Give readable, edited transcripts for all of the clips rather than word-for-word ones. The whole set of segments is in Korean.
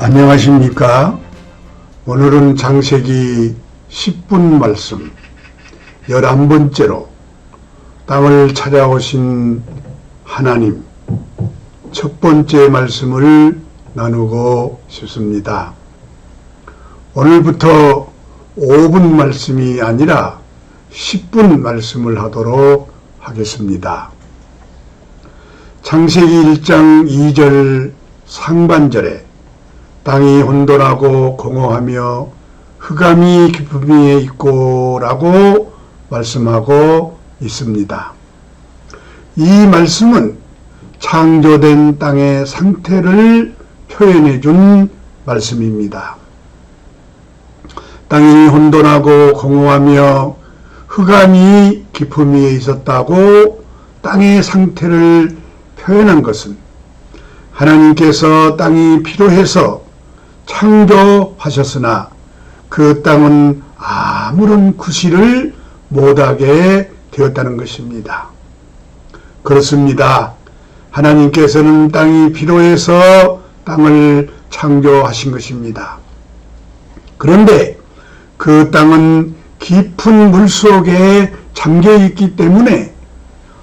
안녕하십니까? 오늘은 창세기 10분 말씀 11번째로 땅을 찾아오신 하나님 첫 번째 말씀을 나누고 싶습니다. 오늘부터 5분 말씀이 아니라 10분 말씀을 하도록 하겠습니다. 창세기 1장 2절 상반절에 땅이 혼돈하고 공허하며 흑암이 깊음 위에 있고 라고 말씀하고 있습니다. 이 말씀은 창조된 땅의 상태를 표현해 준 말씀입니다. 땅이 혼돈하고 공허하며 흑암이 깊음 위에 있었다고 땅의 상태를 표현한 것은 하나님께서 땅이 필요해서 창조하셨으나 그 땅은 아무런 구실을 못하게 되었다는 것입니다. 그렇습니다. 하나님께서는 땅이 필요해서 땅을 창조하신 것입니다. 그런데 그 땅은 깊은 물속에 잠겨있기 때문에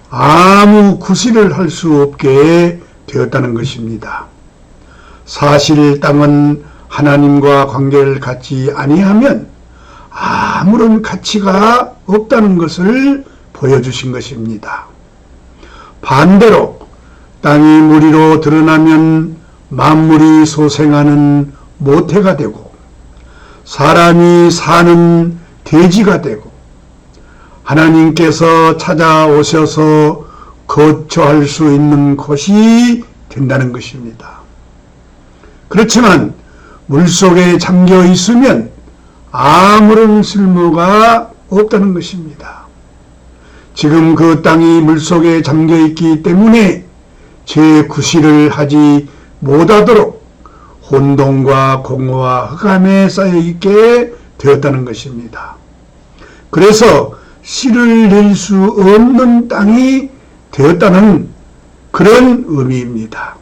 아무 구실을 할 수 없게 되었다는 것입니다. 사실 땅은 하나님과 관계를 갖지 아니하면 아무런 가치가 없다는 것을 보여주신 것입니다. 반대로 땅이 물 위로 드러나면 만물이 소생하는 모태가 되고 사람이 사는 대지가 되고 하나님께서 찾아오셔서 거처할 수 있는 곳이 된다는 것입니다. 그렇지만 물속에 잠겨 있으면 아무런 쓸모가 없다는 것입니다. 지금 그 땅이 물속에 잠겨 있기 때문에 재구실을 하지 못하도록 혼돈과 공허와 흑암에 쌓여 있게 되었다는 것입니다. 그래서 씨를 낼 수 없는 땅이 되었다는 그런 의미입니다.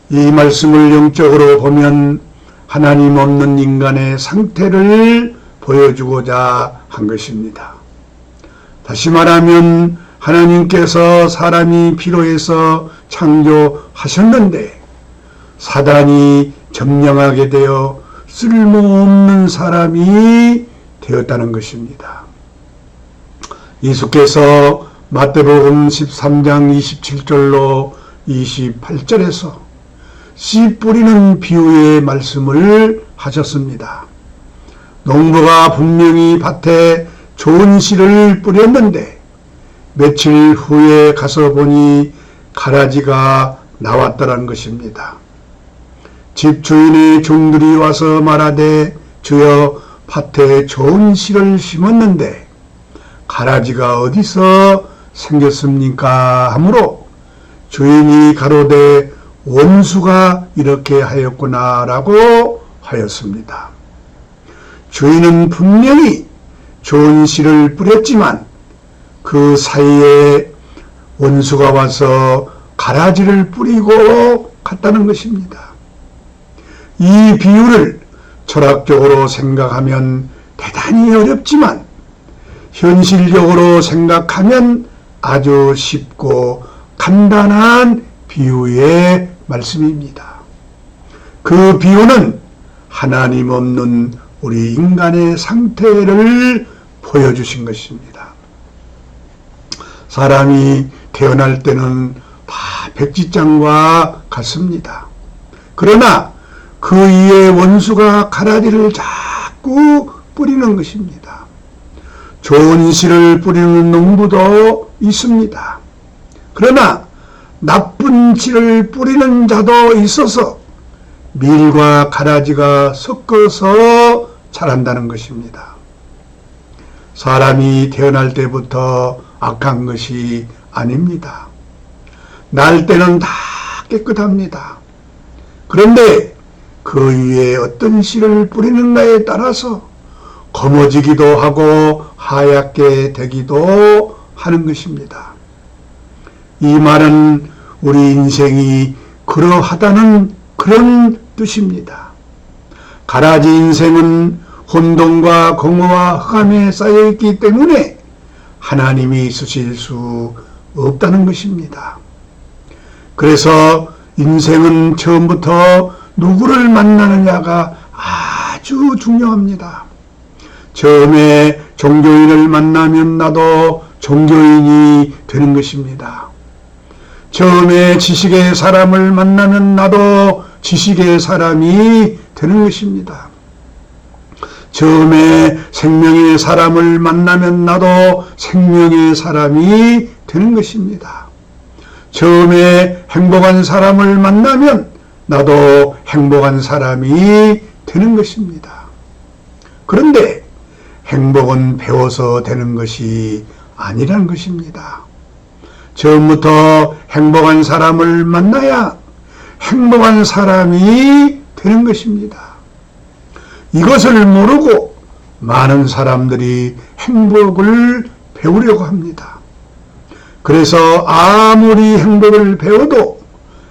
이 말씀을 영적으로 보면 하나님 없는 인간의 상태를 보여주고자 한 것입니다. 다시 말하면 하나님께서 사람이 필요해서 창조하셨는데 사단이 점령하게 되어 쓸모없는 사람이 되었다는 것입니다. 예수께서 마태복음 13장 27절로 28절에서 씨 뿌리는 비유의 말씀을 하셨습니다. 농부가 분명히 밭에 좋은 씨를 뿌렸는데 며칠 후에 가서 보니 가라지가 나왔다는 것입니다. 집주인의 종들이 와서 말하되 주여 밭에 좋은 씨를 심었는데 가라지가 어디서 생겼습니까? 하므로 주인이 가로되 원수가 이렇게 하였구나 라고 하였습니다. 주인은 분명히 좋은 씨를 뿌렸지만 그 사이에 원수가 와서 가라지를 뿌리고 갔다는 것입니다. 이 비유를 철학적으로 생각하면 대단히 어렵지만 현실적으로 생각하면 아주 쉽고 간단한 비유의 말씀입니다. 그 비유는 하나님 없는 우리 인간의 상태를 보여주신 것입니다. 사람이 태어날 때는 다 백지장과 같습니다. 그러나 그 위에 원수가 가라지를 자꾸 뿌리는 것입니다. 좋은 씨를 뿌리는 농부도 있습니다. 그러나 나쁜 씨를 뿌리는 자도 있어서 밀과 가라지가 섞어서 자란다는 것입니다. 사람이 태어날 때부터 악한 것이 아닙니다. 날 때는 다 깨끗합니다. 그런데 그 위에 어떤 씨를 뿌리는가에 따라서 검어지기도 하고 하얗게 되기도 하는 것입니다. 이 말은 우리 인생이 그러하다는 그런 뜻입니다. 가라지 인생은 혼돈과 공허와 흑암에 쌓여있기 때문에 하나님이 쓰실 수 없다는 것입니다. 그래서 인생은 처음부터 누구를 만나느냐가 아주 중요합니다. 처음에 종교인을 만나면 나도 종교인이 되는 것입니다. 처음에 지식의 사람을 만나면 나도 지식의 사람이 되는 것입니다. 처음에 생명의 사람을 만나면 나도 생명의 사람이 되는 것입니다. 처음에 행복한 사람을 만나면 나도 행복한 사람이 되는 것입니다. 그런데 행복은 배워서 되는 것이 아니라는 것입니다. 처음부터 행복한 사람을 만나야 행복한 사람이 되는 것입니다. 이것을 모르고 많은 사람들이 행복을 배우려고 합니다. 그래서 아무리 행복을 배워도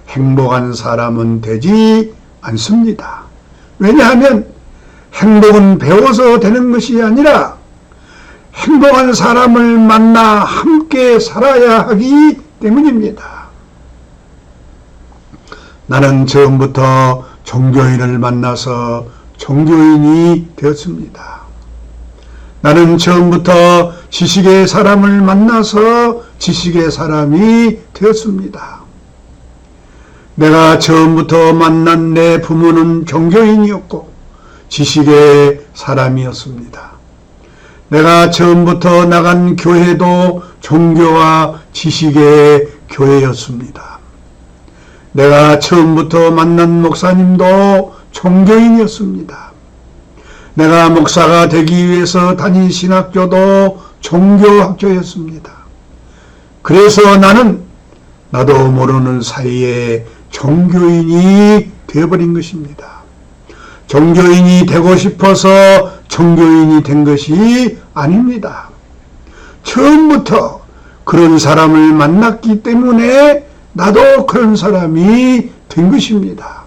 행복한 사람은 되지 않습니다. 왜냐하면 행복은 배워서 되는 것이 아니라 행복한 사람을 만나 함께 살아야 하기 때문입니다. 나는 처음부터 종교인을 만나서 종교인이 되었습니다. 나는 처음부터 지식의 사람을 만나서 지식의 사람이 되었습니다. 내가 처음부터 만난 내 부모는 종교인이었고 지식의 사람이었습니다. 내가 처음부터 나간 교회도 종교와 지식의 교회였습니다. 내가 처음부터 만난 목사님도 종교인이었습니다. 내가 목사가 되기 위해서 다닌 신학교도 종교학교였습니다. 그래서 나도 모르는 사이에 종교인이 되어버린 것입니다. 종교인이 되고 싶어서 종교인이 된 것이 아닙니다. 처음부터 그런 사람을 만났기 때문에 나도 그런 사람이 된 것입니다.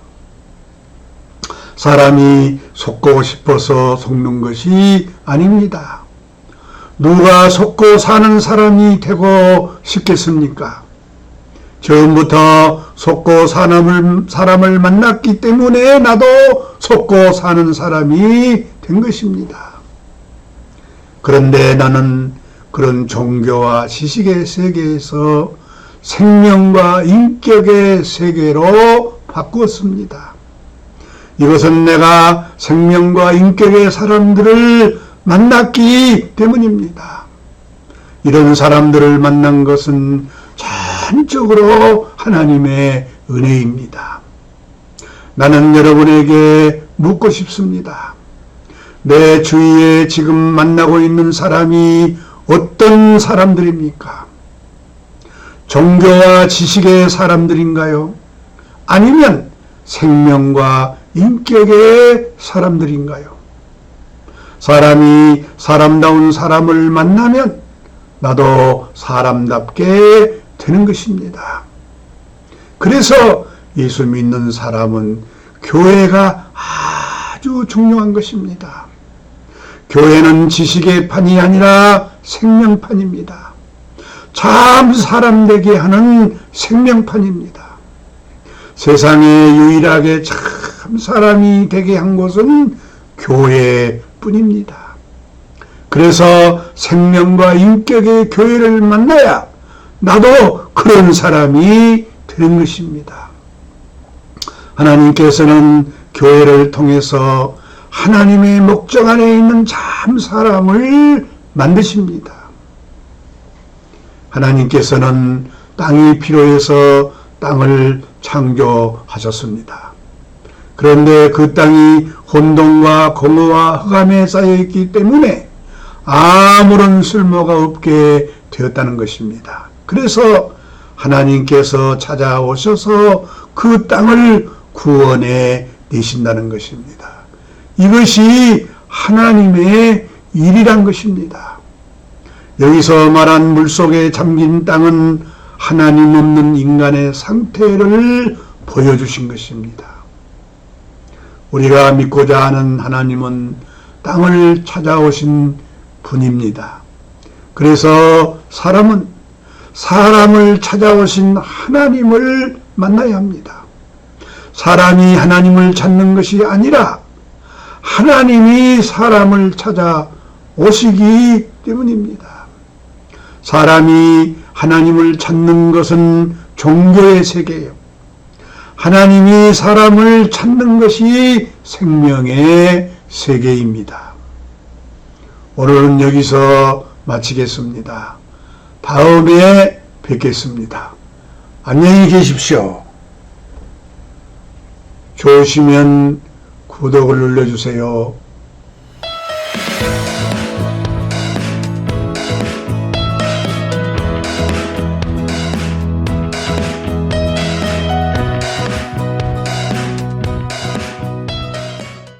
사람이 속고 싶어서 속는 것이 아닙니다. 누가 속고 사는 사람이 되고 싶겠습니까? 처음부터 속고 사람을 만났기 때문에 나도 속고 사는 사람이 된 것입니다. 그런데 나는 그런 종교와 지식의 세계에서 생명과 인격의 세계로 바꾸었습니다. 이것은 내가 생명과 인격의 사람들을 만났기 때문입니다. 이런 사람들을 만난 것은 전적으로 하나님의 은혜입니다. 나는 여러분에게 묻고 싶습니다. 내 주위에 지금 만나고 있는 사람이 어떤 사람들입니까? 종교와 지식의 사람들인가요? 아니면 생명과 인격의 사람들인가요? 사람이 사람다운 사람을 만나면 나도 사람답게 되는 것입니다. 그래서 예수 믿는 사람은 교회가 아주 중요한 것입니다. 교회는 지식의 판이 아니라 생명판입니다. 참 사람 되게 하는 생명판입니다. 세상에 유일하게 참 사람이 되게 한 곳은 교회뿐입니다. 그래서 생명과 인격의 교회를 만나야 나도 그런 사람이 되는 것입니다. 하나님께서는 교회를 통해서 하나님의 목적 안에 있는 참 사람을 만드십니다. 하나님께서는 땅이 필요해서 땅을 창조하셨습니다. 그런데 그 땅이 혼돈과 공허와 흑암에 쌓여있기 때문에 아무런 쓸모가 없게 되었다는 것입니다. 그래서 하나님께서 찾아오셔서 그 땅을 구원해 내신다는 것입니다. 이것이 하나님의 일이란 것입니다. 여기서 말한 물속에 잠긴 땅은 하나님 없는 인간의 상태를 보여주신 것입니다. 우리가 믿고자 하는 하나님은 땅을 찾아오신 분입니다. 그래서 사람은 사람을 찾아오신 하나님을 만나야 합니다. 사람이 하나님을 찾는 것이 아니라 하나님이 사람을 찾아오시기 때문입니다. 사람이 하나님을 찾는 것은 종교의 세계예요. 하나님이 사람을 찾는 것이 생명의 세계입니다. 오늘은 여기서 마치겠습니다. 다음에 뵙겠습니다. 안녕히 계십시오. 좋으시면 구독을 눌러주세요.